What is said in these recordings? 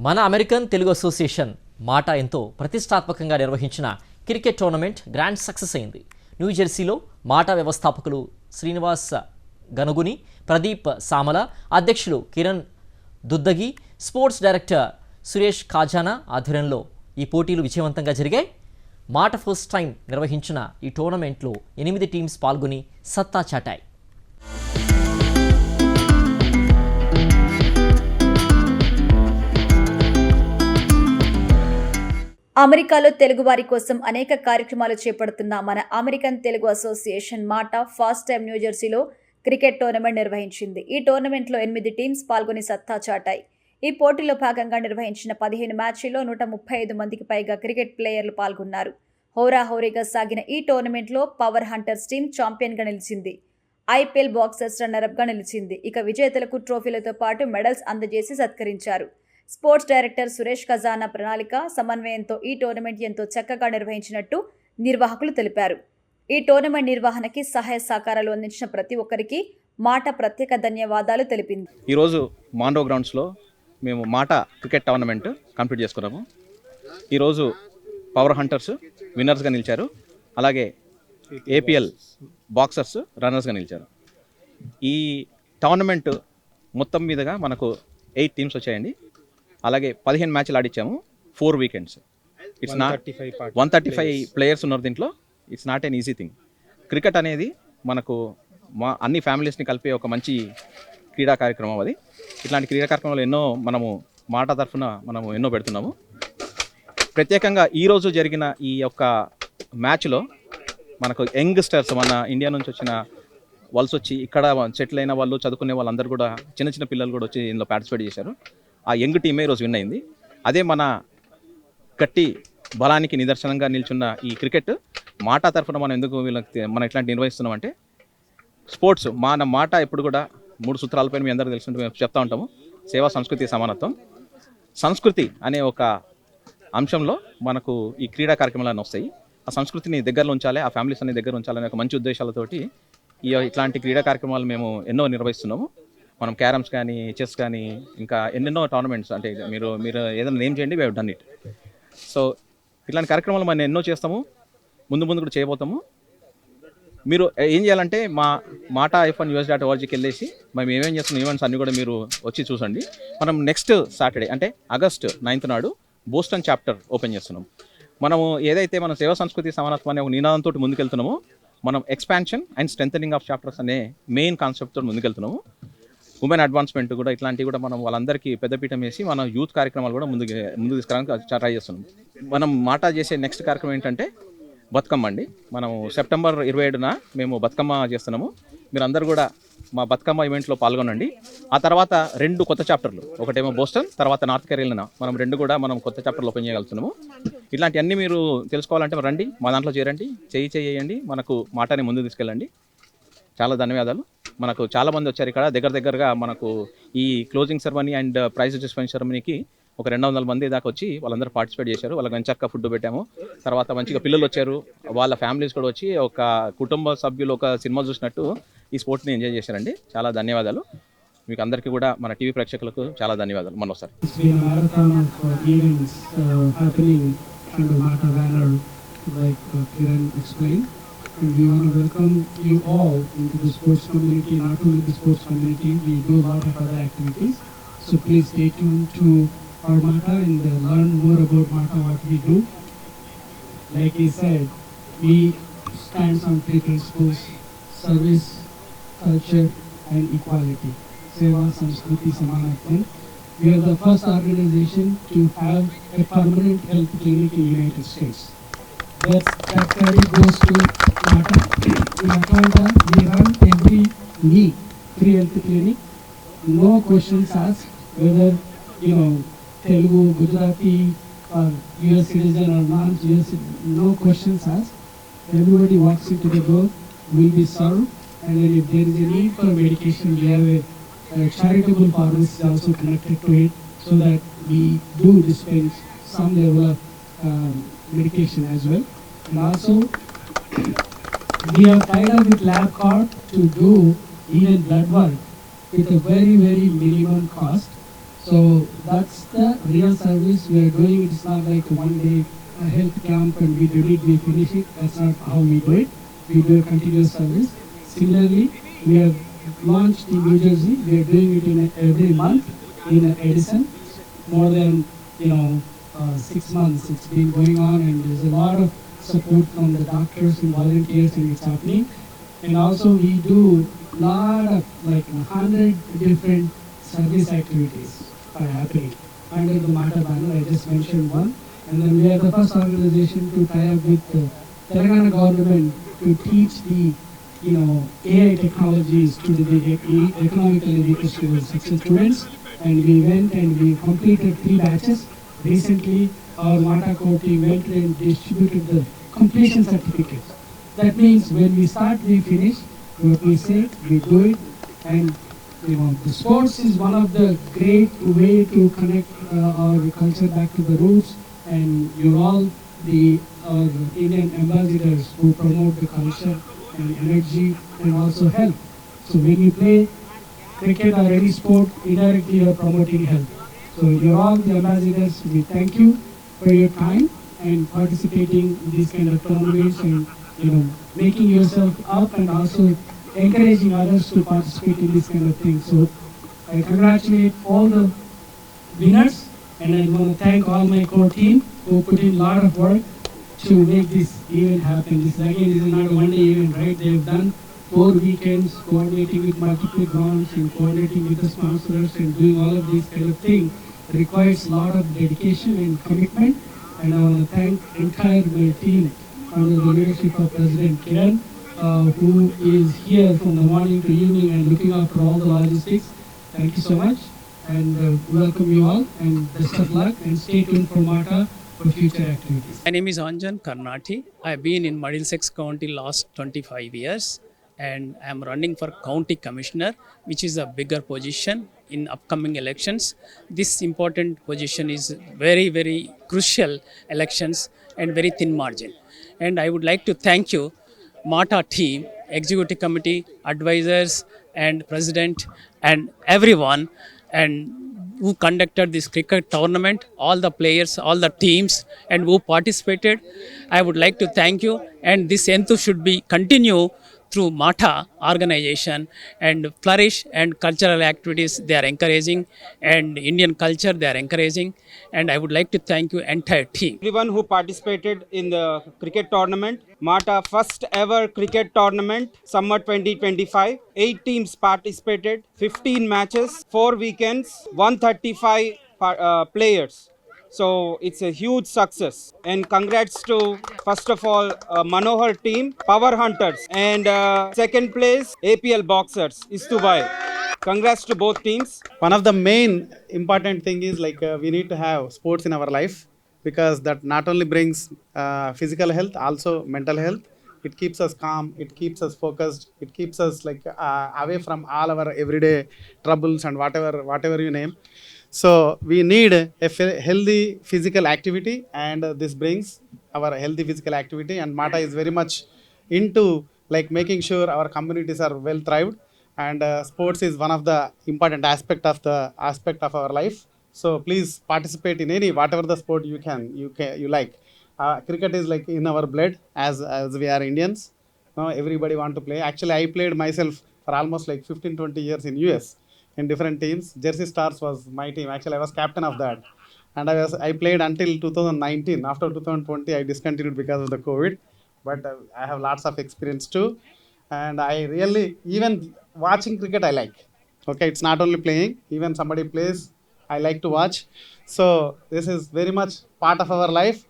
మన American Telugu association మాట ఎంతో ప్రతిష్టాత్మకంగా నిర్వహించిన క్రికెట్ టోర్నమెంట్ గ్రాండ్ సక్సెస్ అయింది. న్యూజెర్సీలో మాట వ్యవస్థాపకులు శ్రీనివాస్ గనుగుని, ప్రదీప్ సామల, అధ్యక్షులు కిరణ్ దుద్దగి, స్పోర్ట్స్ డైరెక్టర్ సురేష్ ఖాజానా ఆధ్వర్యంలో ఈ పోటీలు విజయవంతంగా జరిగాయి. మాట ఫస్ట్ టైం నిర్వహించిన ఈ టోర్నమెంట్లో 8 టీమ్స్ పాల్గొని సత్తా చాటాయి. అమెరికాలో తెలుగువారి కోసం అనేక కార్యక్రమాలు చేపడుతున్న మన అమెరికన్ తెలుగు అసోసియేషన్ మాట ఫస్ట్ టైం న్యూజెర్సీలో క్రికెట్ టోర్నమెంట్ నిర్వహించింది. ఈ టోర్నమెంట్లో 8 టీమ్స్ పాల్గొని సత్తా చాటాయి. ఈ పోటీలో భాగంగా నిర్వహించిన 15 మ్యాచ్ల్లో 135 మందికి పైగా క్రికెట్ ప్లేయర్లు పాల్గొన్నారు. హోరాహోరీగా సాగిన ఈ టోర్నమెంట్లో పవర్ హంటర్స్ టీం ఛాంపియన్గా నిలిచింది. ఐపీఎల్ బాక్సర్స్ రన్నరప్గా నిలిచింది. ఇక విజేతలకు ట్రోఫీలతో పాటు మెడల్స్ అందజేసి సత్కరించారు. స్పోర్ట్స్ డైరెక్టర్ సురేష్ ఖజానా ప్రణాళిక సమన్వయంతో ఈ టోర్నమెంట్ ఎంతో చక్కగా నిర్వహించినట్టు నిర్వాహకులు తెలిపారు. ఈ టోర్నమెంట్ నిర్వహణకి సహాయ సహకారాలు అందించిన ప్రతి ఒక్కరికి మాట ప్రత్యేక ధన్యవాదాలు తెలిపింది. ఈరోజు మాండో గ్రౌండ్స్లో మేము మాట క్రికెట్ టోర్నమెంట్ కంప్లీట్ చేసుకున్నాము. ఈరోజు పవర్ హంటర్స్ విన్నర్స్గా నిలిచారు, అలాగే ఏపీఎల్ బాక్సర్స్ రన్నర్స్గా నిలిచారు. ఈ టోర్నమెంట్ మొత్తం మీదుగా మనకు 8 టీమ్స్ వచ్చాయండి. అలాగే 15 మ్యాచ్లు ఆడిచ్చాము, 4 వీకెండ్స్. ఇట్స్ నాట్ 135 ప్లేయర్స్ ఉన్నారు దీంట్లో. It's not an easy thing. Cricket అనేది మనకు అన్ని ఫ్యామిలీస్ని కలిపే ఒక మంచి క్రీడా కార్యక్రమం అది. ఇట్లాంటి క్రీడా కార్యక్రమాలు ఎన్నో మనము మాట తరఫున మనము ఎన్నో పెడుతున్నాము. ప్రత్యేకంగా ఈరోజు జరిగిన ఈ యొక్క మ్యాచ్లో మనకు యంగ్స్టర్స్, మన ఇండియా నుంచి వచ్చిన వలస వచ్చి ఇక్కడ సెటిల్ అయిన వాళ్ళు, చదువుకునే వాళ్ళందరూ కూడా, చిన్న చిన్న పిల్లలు కూడా వచ్చి ఇందులో పార్టిసిపేట్ చేశారు. ఆ యంగ్ టీమే ఈరోజు విన్ అయింది. అదే మన గట్టి బలానికి నిదర్శనంగా నిల్చున్న ఈ క్రికెట్ మాట తరఫున మనం ఎందుకు మనం ఇట్లాంటి నిర్వహిస్తున్నాం అంటే, స్పోర్ట్స్ మన మాట ఎప్పుడు కూడా 3 సూత్రాలపైన మీ అందరూ తెలుసుకుంటూ మేము చెప్తా ఉంటాము. సేవ, సంస్కృతి, సమానత్వం. సంస్కృతి అనే ఒక అంశంలో మనకు ఈ క్రీడా కార్యక్రమాలు వస్తాయి. ఆ సంస్కృతిని దగ్గరలో ఉంచాలి, ఆ ఫ్యామిలీస్ అనే దగ్గర ఉంచాలనే ఒక మంచి ఉద్దేశాలతోటి ఇట్లాంటి క్రీడా కార్యక్రమాలు మేము ఎన్నో నిర్వహిస్తున్నాము. మనం క్యారమ్స్ కానీ, చెస్ కానీ, ఇంకా ఎన్నెన్నో టోర్నమెంట్స్, అంటే మీరు ఏదైనా నేమ్ చేయండి, we have done it. So ఇట్లాంటి కార్యక్రమాలు మనం ఎన్నో చేస్తాము, ముందు కూడా చేయబోతాము. మీరు ఏం చేయాలంటే మా మాట iPhoneUS.orgకి వెళ్ళేసి మేము ఏమేం చేస్తున్న ఈవెంట్స్ అన్నీ కూడా మీరు వచ్చి చూసండి. మనం నెక్స్ట్ సాటర్డే అంటే ఆగస్ట్ 9th నాడు బోస్టన్ చాప్టర్ ఓపెన్ చేస్తున్నాం. మనము ఏదైతే మన సేవ, సంస్కృతి, సమానత్వం అనే ఒక నినాదంతో ముందుకెళ్తున్నామో, మనం expansion and strengthening of chapters అనే మెయిన్ కాన్సెప్ట్తో ముందుకెళ్తున్నాము. ఉమెన్ అడ్వాన్స్మెంట్ కూడా, ఇట్లాంటివి కూడా మనం వాళ్ళందరికీ పెద్దపీఠం వేసి మన యూత్ కార్యక్రమాలు కూడా ముందు తీసుకురావడానికి ట్రై చేస్తున్నాం. మనం మాట చేసే నెక్స్ట్ కార్యక్రమం ఏంటంటే బతుకమ్మ అండి. మనం సెప్టెంబర్ 27న మేము బతుకమ్మ చేస్తున్నాము. మీరందరూ కూడా మా బతుకమ్మ ఈవెంట్లో పాల్గొనండి. ఆ తర్వాత 2 కొత్త చాప్టర్లు, ఒకటేమో బోస్టన్, తర్వాత నార్త్ కెరోలినా, మనం 2 కూడా మనం కొత్త చాప్టర్లు ఓపెన్ చేయగలుగుతున్నాము. ఇట్లాంటివన్నీ మీరు తెలుసుకోవాలంటే రండి, మా దాంట్లో చేరండి, చేయండి, మనకు మాటని ముందు తీసుకెళ్ళండి. చాలా ధన్యవాదాలు. మనకు చాలామంది వచ్చారు ఇక్కడ. దగ్గరగా మనకు ఈ closing ceremony and prize distribution సెరమనీకి ఒక 200 మంది దాకా వచ్చి వాళ్ళందరూ పార్టిసిపేట్ చేశారు. వాళ్ళకి మంచిగా ఫుడ్ పెట్టాము. తర్వాత మంచిగా పిల్లలు వచ్చారు, వాళ్ళ ఫ్యామిలీస్ కూడా వచ్చి ఒక కుటుంబ సభ్యులు ఒక సినిమా చూసినట్టు ఈ స్పోర్ట్ని ఎంజాయ్ చేశారండి. చాలా ధన్యవాదాలు మీకు అందరికీ కూడా, మన టీవీ ప్రేక్షకులకు చాలా ధన్యవాదాలు. మనోసారి And we want to welcome you all into the sports community. Not only the sports community, we do a lot of other activities. So please stay tuned to our Mata and learn more about Mata, what we do. Like he said, we stand on 3 principles: service, culture and equality. Seva, Samskruti, Samanatvam. We are the first organization to have a permanent health clinic in the United States. That credit goes to Mata. In Atlanta, we run every week free health clinic. No questions asked whether Telugu, Gujarati, or US citizen or non-US. No questions asked. Everybody walks into the door, will be served, and then if there is a need for medication, we have a charitable pharmacy also connected to it, so that we do dispense some level of medication as well. And also we have tied up with LabCorp to do even blood work with a very, very minimum cost. So that's the real service we are doing. It's not like one day a health camp and we did it, we finish it. That's not how we do it. We do a continuous service. Similarly, we have launched in New Jersey. We are doing it in every month in Edison. More than 6 months it's been going on, and there's a lot of support from the doctors and volunteers, and it's happening. And also we do lot of like 100 different service activities are happening under the MATA banner. I just mentioned one. And then we are the first organization to tie up with the Telangana government to teach the AI technologies to the economically weakest section students. And we went and we completed 3 batches. Recently, our MATA core team went and distributed the completion certificates. That means when we start, we finish. What we say, we do it. And the sports is one of the great way to connect our culture back to the roots. And you're all our Indian ambassadors who promote the culture and energy and also health. So when you play cricket or any sport, indirectly you're promoting health. So you're all the ambassadors. We thank you for your time and participating in these kind of tournaments, and making yourself up and also encouraging others to participate in this kind of thing. So I congratulate all the winners, and I want to thank all my core team who put in a lot of work to make this event happen. This is not a one-day event, right? They've done 4 weekends coordinating with multiple grounds and coordinating with the sponsors and doing all of these kind of things. Requires a lot of dedication and commitment. And I want to thank entire my team under the leadership of President Kiran, who is here from the morning to evening and looking after all the logistics. Thank you so much, and welcome you all, and best of luck, and stay tuned for MATA for future activities. My name is Anjan Karnati. I've been in Middlesex County last 25 years, and I'm running for County Commissioner, which is a bigger position in upcoming elections. This important position is very, very crucial elections and very thin margin. And I would like to thank you, MATA team, Executive Committee, advisors, and President, and everyone, and who conducted this cricket tournament, all the players, all the teams, and who participated. I would like to thank you, and this enthus should be continue through MATA organization and flourish, and cultural activities they are encouraging, and Indian culture they are encouraging, and I would like to thank you entire team. Everyone who participated in the cricket tournament, MATA first ever cricket tournament, summer 2025. 8 teams participated, 15 matches, 4 weekends, 135 players. So it's a huge success, and congrats to first of all Manohar team, Power Hunters, and second place APL Boxers, Istubai. Congrats to both teams. One of the main important thing is we need to have sports in our life, because that not only brings physical health, also mental health. It keeps us calm, it keeps us focused, it keeps us away from all our everyday troubles and whatever you name. So we need a healthy physical activity, and this brings our healthy physical activity, and MATA is very much into making sure our communities are well thrived, and sports is one of the important aspect of our life. So please participate in whatever the sport you like. Cricket is in our blood, as we are Indians. Everybody want to play. Actually, I played myself for almost 15-20 years in US in different teams. Jersey Stars was my team. Actually, I was captain of that, and I played until 2019. After 2020, I discontinued because of the COVID, but I have lots of experience too, and I really, even watching cricket I like. Okay, it's not only playing, even somebody plays, I like to watch. So this is very much part of our life.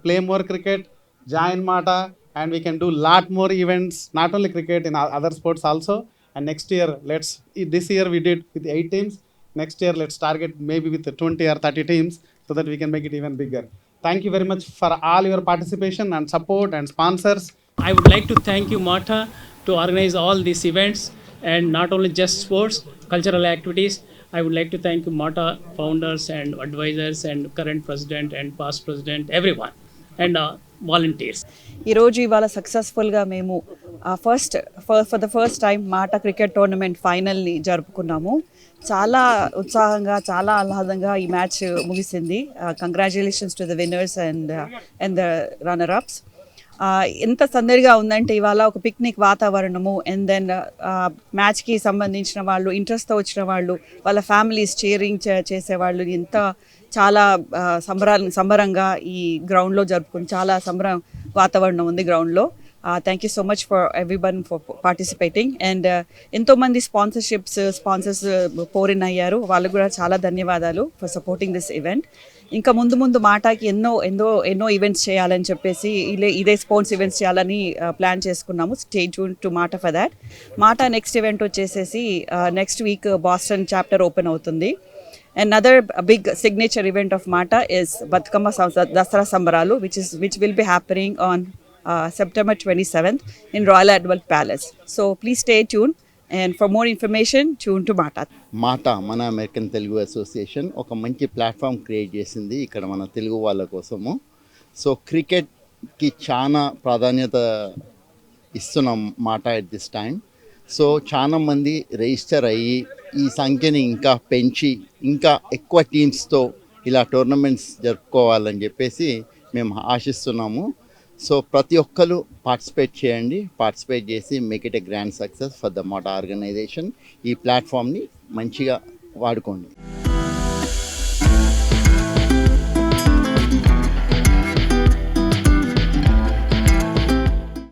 Play more cricket, join MATA, and we can do lot more events, not only cricket, in other sports also. And next year, this year we did with 8 teams. Next year, let's target maybe with 20 or 30 teams, so that we can make it even bigger. Thank you very much for all your participation and support and sponsors. I would like to thank you, MATA, to organize all these events, and not only just sports, cultural activities. I would like to thank you, MATA founders and advisors and current president and past president, everyone. And volunteers. ఈరోజు ఇవాళ సక్సెస్ఫుల్గా మేము for the first time మాట cricket tournament ఫైనల్ని జరుపుకున్నాము. చాలా ఉత్సాహంగా చాలా ఆహ్లాదంగా ఈ మ్యాచ్ ముగిసింది. Congratulations to the winners and the runner apps. ఎంత సందడిగా ఉందంటే ఇవాళ ఒక పిక్నిక్ వాతావరణము. అండ్ దెన్ మ్యాచ్కి సంబంధించిన వాళ్ళు, ఇంట్రెస్ట్తో వచ్చిన వాళ్ళు, వాళ్ళ ఫ్యామిలీస్ చీరింగ్ చేసేవాళ్ళు, ఎంత చాలా సంబరంగా ఈ గ్రౌండ్లో జరుపుకుని చాలా సంబరం వాతావరణం ఉంది గ్రౌండ్లో. Thank you so much for everyone for participating. And ఎంతోమంది స్పాన్సర్స్ పోరిన్ అయ్యారు, వాళ్ళకు కూడా చాలా ధన్యవాదాలు ఫర్ సపోర్టింగ్ దిస్ ఈవెంట్. ఇంకా ముందు మాటాకి ఎన్నో ఈవెంట్స్ చేయాలని చెప్పేసి ఇదే స్పోర్ట్స్ ఈవెంట్స్ చేయాలని ప్లాన్ చేసుకున్నాము. స్టే ట్యూన్ టు మాట ఫర్ దాట్. మాట నెక్స్ట్ ఈవెంట్ వచ్చేసేసి next week Boston chapter open అవుతుంది. Another big signature event of Mata is Batkama Dasara Sambaralu, which will be happening on September 27th in Royal Adwal Palace. So please stay tuned, and for more information, tune to Mata. మాట మన American Telugu association ఒక మంచి platform create చేసింది ఇక్కడ మన తెలుగు వాళ్ళ కోసము. So క్రికెట్కి చాలా ప్రాధాన్యత ఇస్తున్నాం మాట ఎట్ దిస్ టైం. సో చాలా మంది రిజిస్టర్ అయ్యి ఈ సంఖ్యని ఇంకా పెంచి ఇంకా ఎక్కువ టీమ్స్తో ఇలా టోర్నమెంట్స్ జరుపుకోవాలని చెప్పేసి మేము ఆశిస్తున్నాము. సో ప్రతి ఒక్కరు పార్టిసిపేట్ చేసి make it a grand success for the మాట ఆర్గనైజేషన్. ఈ ప్లాట్ఫామ్ని మంచిగా వాడుకోండి.